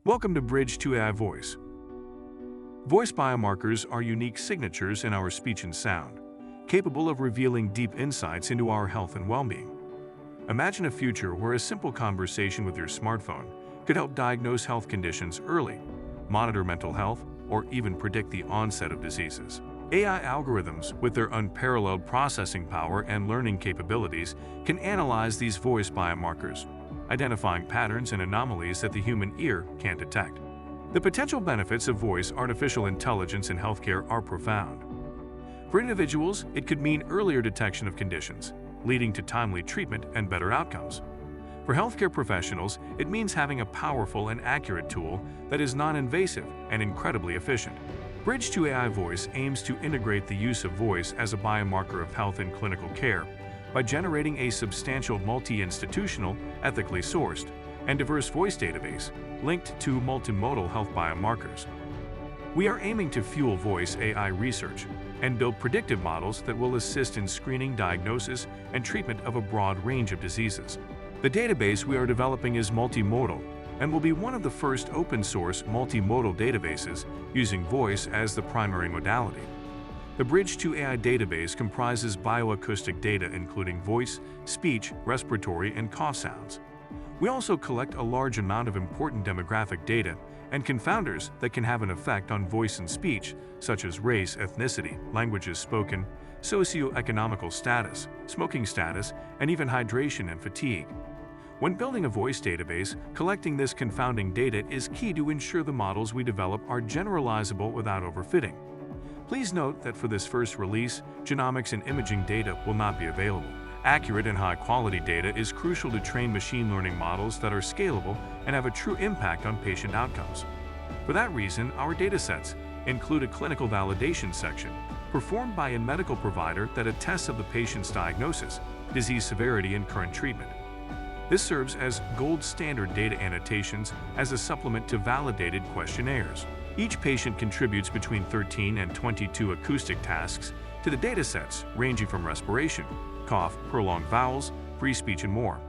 Welcome to Bridge to AI Voice. Voice biomarkers are unique signatures in our speech and sound, capable of revealing deep insights into our health and well-being. Imagine a future where a simple conversation with your smartphone could help diagnose health conditions early, monitor mental health, or even predict the onset of diseases. AI algorithms, with their unparalleled processing power and learning capabilities, can analyze these voice biomarkers, identifying patterns and anomalies that the human ear can't detect. The potential benefits of voice artificial intelligence in healthcare are profound. For individuals, it could mean earlier detection of conditions, leading to timely treatment and better outcomes. For healthcare professionals, it means having a powerful and accurate tool that is non-invasive and incredibly efficient. Bridge to AI Voice aims to integrate the use of voice as a biomarker of health in clinical care by generating a substantial multi-institutional, ethically sourced, and diverse voice database linked to multimodal health biomarkers. We are aiming to fuel voice AI research and build predictive models that will assist in screening, diagnosis, and treatment of a broad range of diseases. The database we are developing is multimodal and will be one of the first open-source multimodal databases using voice as the primary modality. The Bridge to AI database comprises bioacoustic data including voice, speech, respiratory, and cough sounds. We also collect a large amount of important demographic data and confounders that can have an effect on voice and speech, such as race, ethnicity, languages spoken, socioeconomical status, smoking status, and even hydration and fatigue. When building a voice database, collecting this confounding data is key to ensure the models we develop are generalizable without overfitting. Please note that for this first release, genomics and imaging data will not be available. Accurate and high-quality data is crucial to train machine learning models that are scalable and have a true impact on patient outcomes. For that reason, our datasets include a clinical validation section performed by a medical provider that attests of the patient's diagnosis, disease severity, and current treatment. This serves as gold standard data annotations as a supplement to validated questionnaires. Each patient contributes between 13 and 22 acoustic tasks to the datasets, ranging from respiration, cough, prolonged vowels, free speech, and more.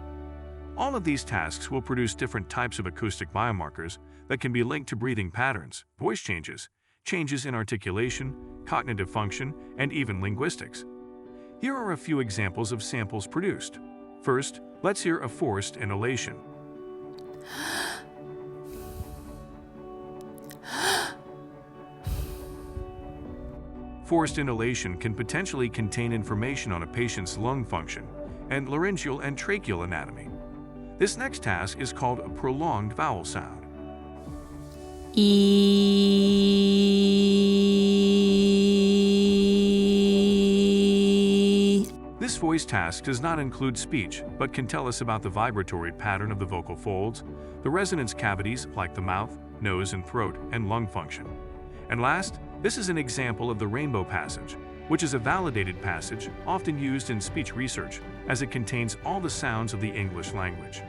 All of these tasks will produce different types of acoustic biomarkers that can be linked to breathing patterns, voice changes, changes in articulation, cognitive function, and even linguistics. Here are a few examples of samples produced. First, let's hear a forced inhalation. Forced inhalation can potentially contain information on a patient's lung function and laryngeal and tracheal anatomy. This next task is called a prolonged vowel sound. This voice task does not include speech, but can tell us about the vibratory pattern of the vocal folds, the resonance cavities like the mouth, nose, and throat, and lung function. And last, this is an example of the rainbow passage, which is a validated passage often used in speech research as it contains all the sounds of the English language.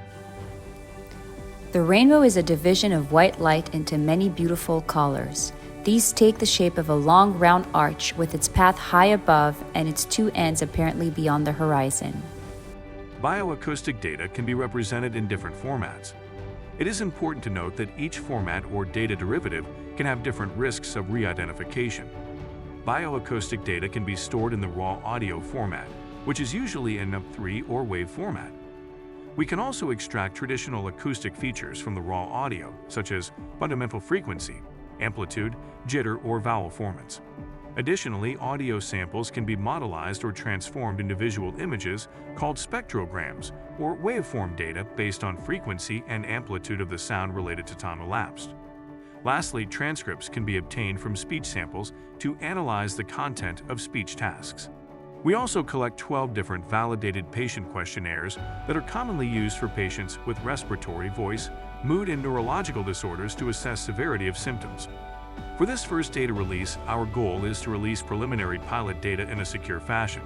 The rainbow is a division of white light into many beautiful colors. These take the shape of a long round arch with its path high above and its two ends apparently beyond the horizon. Bioacoustic data can be represented in different formats. It is important to note that each format or data derivative can have different risks of re-identification. Bioacoustic data can be stored in the raw audio format, which is usually in a 3 or wave format. We can also extract traditional acoustic features from the raw audio, such as fundamental frequency, amplitude, jitter, or vowel formats. Additionally, audio samples can be modelized or transformed into visual images called spectrograms, or waveform data based on frequency and amplitude of the sound related to time elapsed. Lastly, transcripts can be obtained from speech samples to analyze the content of speech tasks. We also collect 12 different validated patient questionnaires that are commonly used for patients with respiratory, voice, mood, and neurological disorders to assess severity of symptoms. For this first data release, our goal is to release preliminary pilot data in a secure fashion.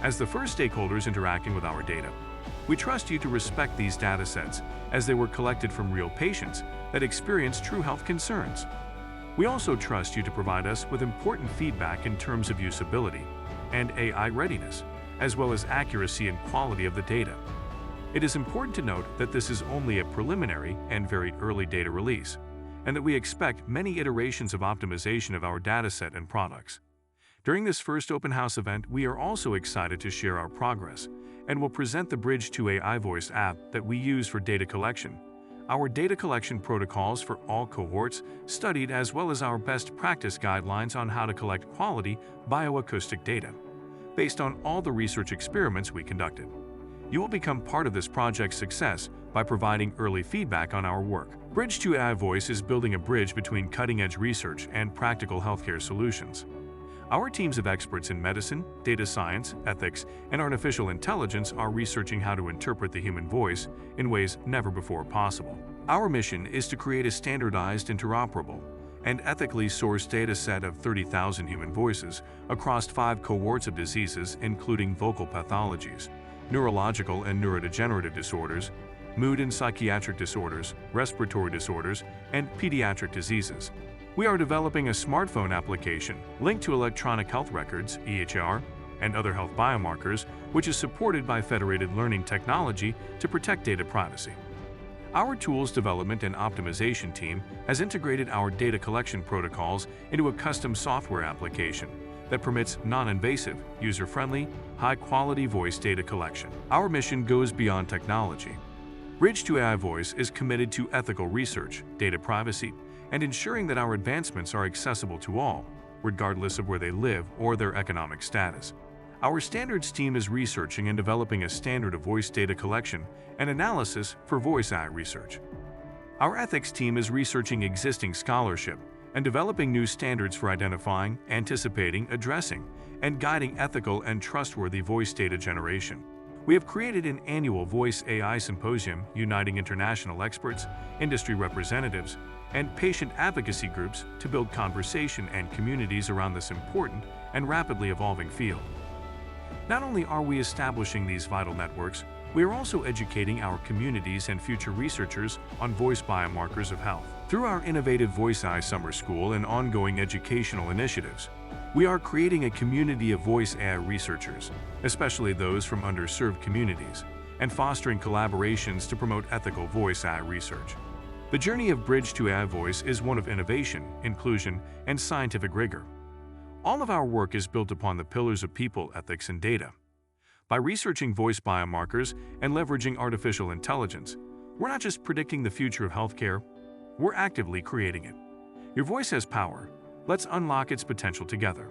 As the first stakeholders interacting with our data, we trust you to respect these datasets as they were collected from real patients that experience true health concerns. We also trust you to provide us with important feedback in terms of usability and AI readiness, as well as accuracy and quality of the data. It is important to note that this is only a preliminary and very early data release. and that we expect many iterations of optimization of our dataset and products. During this first open house event, we are also excited to share our progress and will present the Bridge to AI voice app that we use for data collection, our data collection protocols for all cohorts studied, as well as our best practice guidelines on how to collect quality bioacoustic data, based on all the research experiments we conducted. You will become part of this project's success by providing early feedback on our work. Bridge to AI Voice is building a bridge between cutting-edge research and practical healthcare solutions. Our teams of experts in medicine, data science, ethics, and artificial intelligence are researching how to interpret the human voice in ways never before possible. Our mission is to create a standardized, interoperable, and ethically sourced data set of 30,000 human voices across 5 cohorts of diseases, including vocal pathologies, neurological and neurodegenerative disorders, mood and psychiatric disorders, respiratory disorders, and pediatric diseases. We are developing a smartphone application linked to electronic health records, EHR, and other health biomarkers, which is supported by federated learning technology to protect data privacy. Our tools development and optimization team has integrated our data collection protocols into a custom software application that permits non-invasive, user-friendly, high-quality voice data collection. Our mission goes beyond technology. Bridge to AI Voice is committed to ethical research, data privacy, and ensuring that our advancements are accessible to all, regardless of where they live or their economic status. Our standards team is researching and developing a standard of voice data collection and analysis for voice AI research. Our ethics team is researching existing scholarship and developing new standards for identifying, anticipating, addressing, and guiding ethical and trustworthy voice data generation. We have created an annual Voice AI Symposium uniting international experts, industry representatives, and patient advocacy groups to build conversation and communities around this important and rapidly evolving field. Not only are we establishing these vital networks, we are also educating our communities and future researchers on voice biomarkers of health. Through our innovative Voice AI Summer School and ongoing educational initiatives, we are creating a community of voice AI researchers, especially those from underserved communities, and fostering collaborations to promote ethical voice AI research. The journey of Bridge to AI Voice is one of innovation, inclusion, and scientific rigor. All of our work is built upon the pillars of people, ethics, and data. By researching voice biomarkers and leveraging artificial intelligence, we're not just predicting the future of healthcare, we're actively creating it. Your voice has power. Let's unlock its potential together.